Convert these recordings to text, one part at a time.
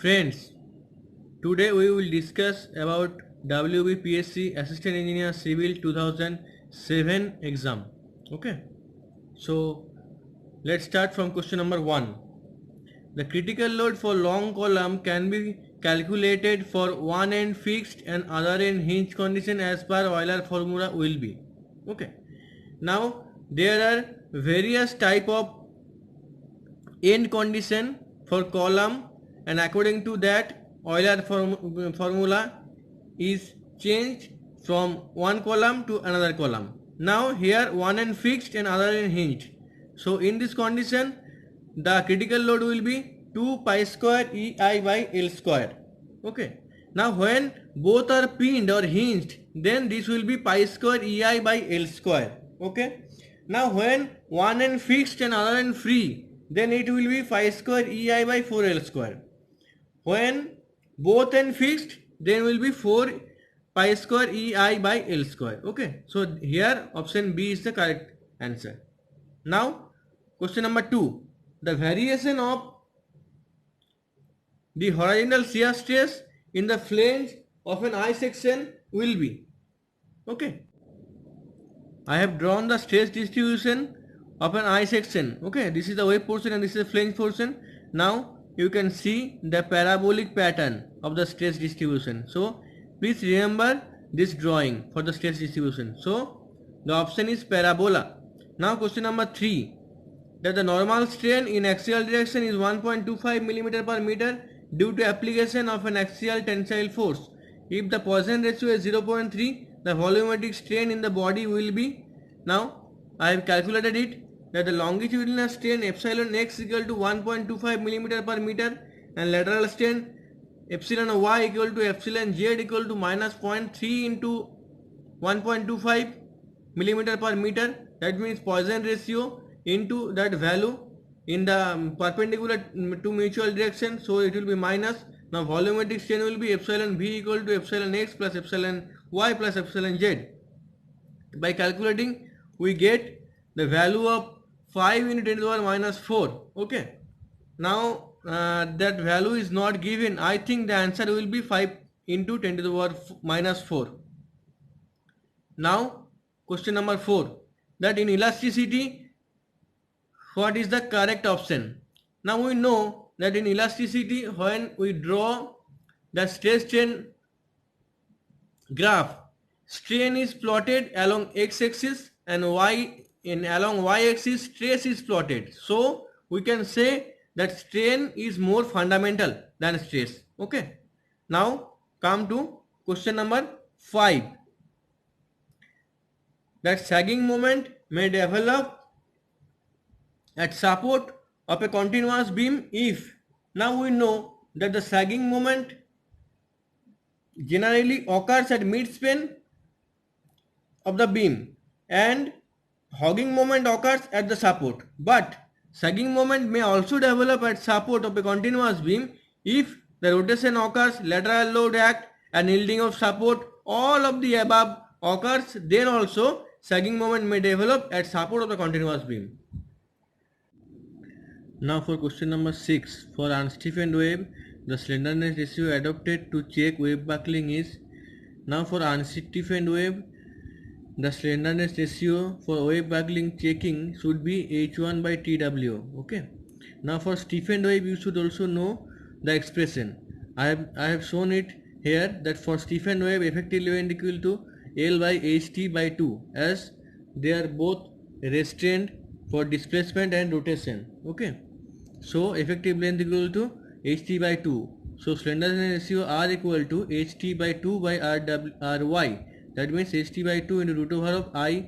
Friends, today we will discuss about WBPSC Assistant Engineer Civil 2007 exam. Okay, so let's start from question number 1. The critical load for long column can be calculated for one end fixed and other end hinge condition as per Euler formula will be. Okay, now there are various type of end condition for column, and according to that Euler formula is changed from one column to another column. Now here one end fixed and other end hinged. So in this condition the critical load will be 2 pi square EI by L square. Okay. Now when both are pinned or hinged, then this will be pi square EI by L square. Okay. Now when one end fixed and other end free, then it will be pi square EI by 4L square. When both end fixed, then will be 4 pi square EI by L square. Okay. So here option B is the correct answer. Now question number 2. The variation of the horizontal shear stress in the flange of an I section will be. Okay. I have drawn the stress distribution of an I section. Okay. This is the wave portion and this is the flange portion. Now you can see the parabolic pattern of the stress distribution. So please remember this drawing for the stress distribution. So the option is parabola. Now question number 3. That the normal strain in axial direction is 1.25 mm per meter due to application of an axial tensile force. If the Poisson ratio is 0.3, the volumetric strain in the body will be. Now I have calculated it, that the longitudinal strain epsilon x equal to 1.25 mm per meter and lateral strain epsilon y equal to epsilon z equal to minus 0.3 into 1.25 mm per meter. That means Poisson ratio into that value in the perpendicular to mutual direction, so it will be minus. Now volumetric strain will be epsilon v equal to epsilon x plus epsilon y plus epsilon z. By calculating we get the value of 5 into 10 to the power minus 4. Okay. Now that value is not given. I think the answer will be 5 into 10 to the power minus 4. Now question number 4. That in elasticity, what is the correct option? Now we know that in elasticity, when we draw the stress strain graph, strain is plotted along x-axis and along y-axis stress is plotted. So we can say that strain is more fundamental than stress. Okay. Now come to question number 5. That sagging moment may develop at support of a continuous beam if. Now we know that the sagging moment generally occurs at midspan of the beam and hogging moment occurs at the support, but sagging moment may also develop at support of a continuous beam if the rotation occurs, lateral load act and yielding of support, all of the above occurs, then also sagging moment may develop at support of the continuous beam. Now for question number 6, for unstiffened wave, the slenderness ratio adopted to check wave buckling is. Now for unstiffened wave, the slenderness ratio for wave buckling checking should be H1 by TW. Okay. Now for stiffened wave, you should also know the expression. I have shown it here, that for stiffened wave effective length equal to L by HT by 2, as they are both restrained for displacement and rotation. Okay. So effective length equal to HT by 2. So slenderness ratio R equal to HT by 2 by RY. That means HT by 2 into root over of I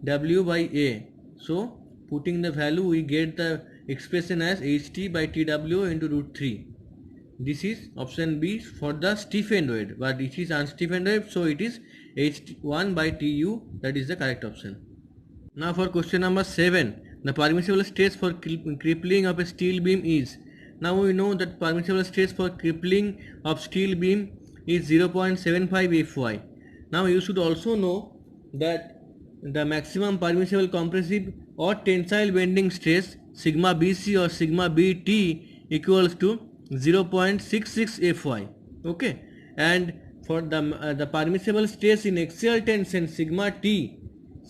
W by A. So putting the value, we get the expression as HT by TW into root 3. This is option B for the stiffened wave, but it is unstiffened wave, so it is H1 by TU. That is the correct option. Now for question number 7. The permissible stress for crippling of a steel beam is. Now we know that permissible stress for crippling of steel beam is 0.75 Fy. Now you should also know that the maximum permissible compressive or tensile bending stress sigma BC or sigma BT equals to 0.66 Fy. Okay, and for the permissible stress in axial tension sigma T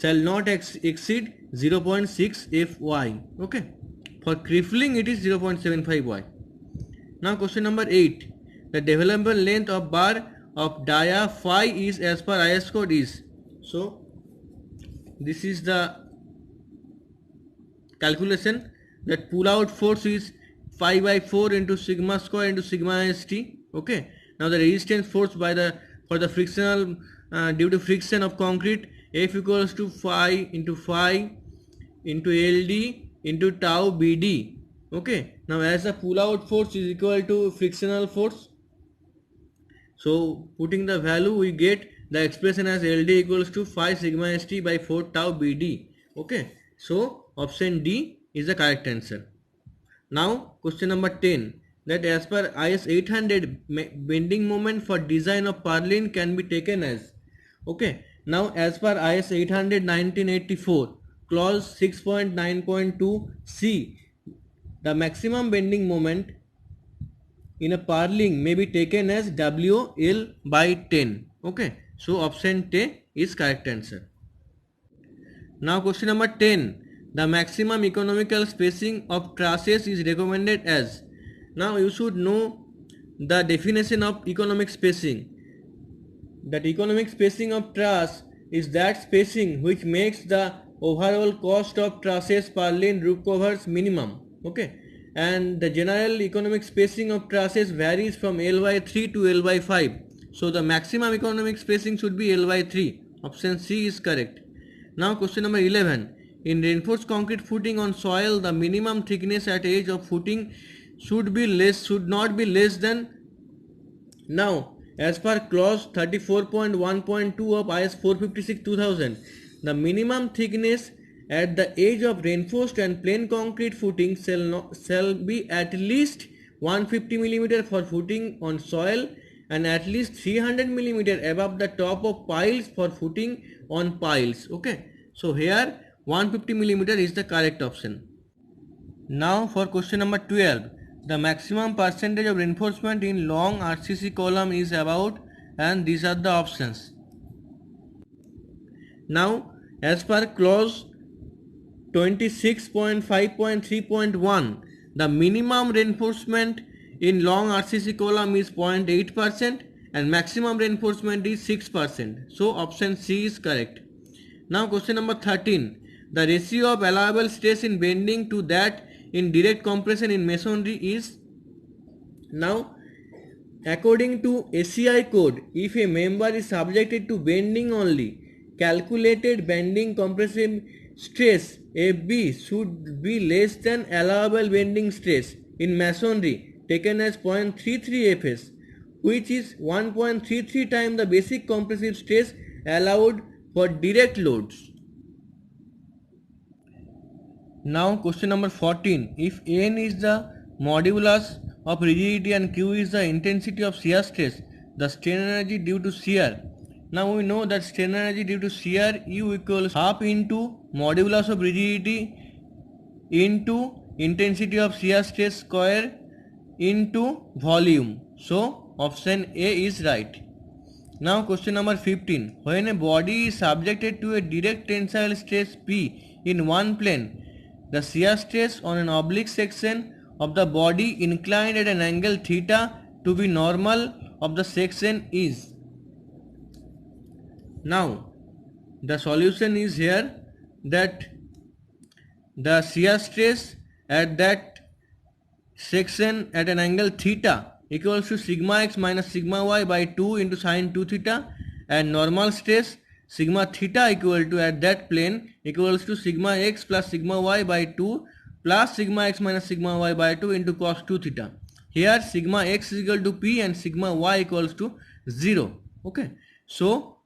shall not exceed 0.6 Fy. Okay, for crippling it is 0.75 Y. Now question number 8. The development length of bar of dia phi is as per IS code is. So this is the calculation that pull out force is phi by 4 into sigma square into sigma st. Okay. Now the resistance force by the for the frictional due to friction of concrete, F equals to phi into LD into tau BD. Okay. Now as the pull out force is equal to frictional force, so putting the value we get the expression as LD equals to phi sigma st by 4 tau BD. Okay. So option D is the correct answer. Now question number 10, that as per IS 800 bending moment for design of purlin can be taken as. Okay. Now as per IS 800 1984 clause 6.9.2 C, the maximum bending moment in a purling may be taken as WL by 10. Okay. So option A is correct answer. Now question number 10. The maximum economical spacing of trusses is recommended as. Now you should know the definition of economic spacing. That economic spacing of truss is that spacing which makes the overall cost of trusses purlin roof covers minimum. Okay. And the general economic spacing of trusses varies from L by 3 to L by 5. So the maximum economic spacing should be L by 3. Option C is correct. Now question number 11. In reinforced concrete footing on soil, the minimum thickness at edge of footing should not be less than. Now as per clause 34.1.2 of IS 456/2000, the minimum thickness at the edge of reinforced and plain concrete footing shall be at least 150 mm for footing on soil and at least 300 mm above the top of piles for footing on piles. Okay. So here 150 mm is the correct option. Now for question number 12. The maximum percentage of reinforcement in long RCC column is about, and these are the options. Now as per clause 26.5.3.1, the minimum reinforcement in long RCC column is 0.8% and maximum reinforcement is 6%. So option C is correct. Now question number 13. The ratio of allowable stress in bending to that in direct compression in masonry is. Now according to ACI code, if a member is subjected to bending only, calculated bending compressive stress FB should be less than allowable bending stress in masonry taken as 0.33 Fs, which is 1.33 times the basic compressive stress allowed for direct loads. Now question number 14. If N is the modulus of rigidity and Q is the intensity of shear stress, the strain energy due to shear. Now we know that strain energy due to shear U equals half into modulus of rigidity into intensity of shear stress square into volume. So option A is right. Now question number 15. When a body is subjected to a direct tensile stress P in one plane, the shear stress on an oblique section of the body inclined at an angle theta to be normal of the section is. Now the solution is here that the shear stress at that section at an angle theta equals to sigma x minus sigma y by 2 into sine 2 theta, and normal stress sigma theta equal to at that plane equals to sigma x plus sigma y by 2 plus sigma x minus sigma y by 2 into cos 2 theta. Here sigma x is equal to p and sigma y equals to 0. Okay. So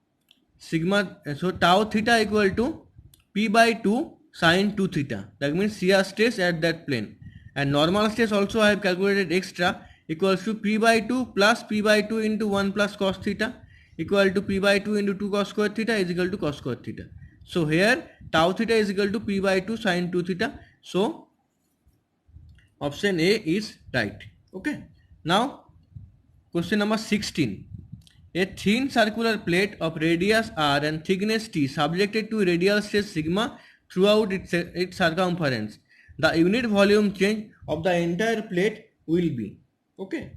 tau theta equal to p by 2 sine 2 theta. That means shear stress at that plane. And normal stress also I have calculated extra equals to p by 2 plus p by 2 into 1 plus cos theta equal to p by 2 into 2 cos square theta is equal to cos square theta. So here tau theta is equal to p by 2 sine 2 theta. So option A is right. Okay. Now question number 16. A thin circular plate of radius r and thickness t subjected to radial stress sigma throughout its circumference. The unit volume change of the entire plate will be. Okay.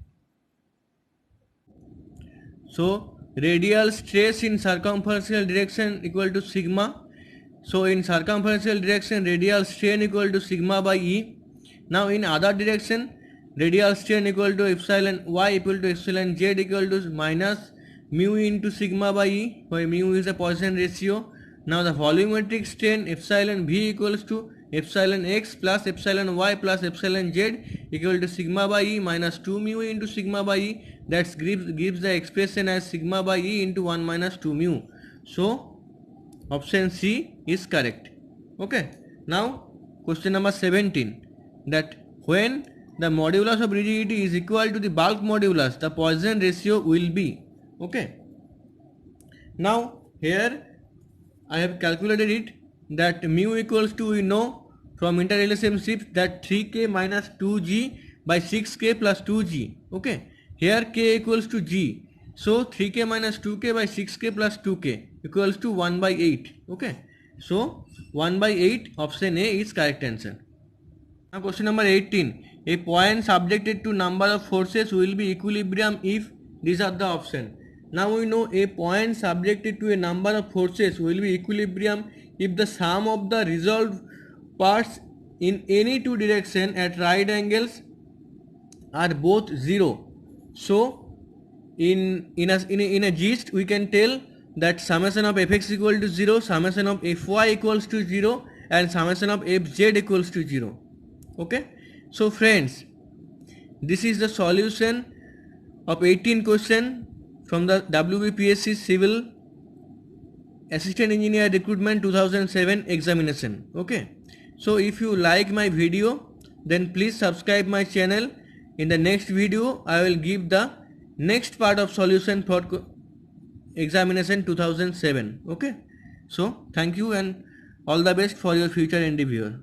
So radial stress in circumferential direction equal to sigma. So in circumferential direction radial strain equal to sigma by E. Now in other direction radial strain equal to epsilon y equal to epsilon z equal to minus mu into sigma by E, where mu is a Poisson ratio. Now the volumetric strain epsilon v equals to epsilon x plus epsilon y plus epsilon z equal to sigma by E minus 2 mu into sigma by E. That gives the expression as sigma by E into 1 minus 2 mu. So option C is correct. Okay. Now question number 17, that when the modulus of rigidity is equal to the bulk modulus, the Poisson ratio will be. Okay. Now here I have calculated it, that mu equals to, we know from interrelationship, that 3k minus 2g by 6k plus 2g. Okay. Here k equals to g. So 3k minus 2k by 6k plus 2k equals to 1 by 8. Okay. So 1 by 8, option A is correct answer. Now question number 18. A point subjected to number of forces will be equilibrium if these are the option. Now we know a point subjected to a number of forces will be equilibrium if the sum of the resolved parts in any two directions at right angles are both 0. So in a gist we can tell that summation of fx equal to 0, summation of fy equals to 0, and summation of fz equals to 0. Okay. So friends, this is the solution of 18 question from the WBPSC Civil Assistant Engineer Recruitment 2007 examination. Okay. So if you like my video, then please subscribe my channel. In the next video I will give the next part of solution for examination 2007. Okay. So thank you and all the best for your future endeavor.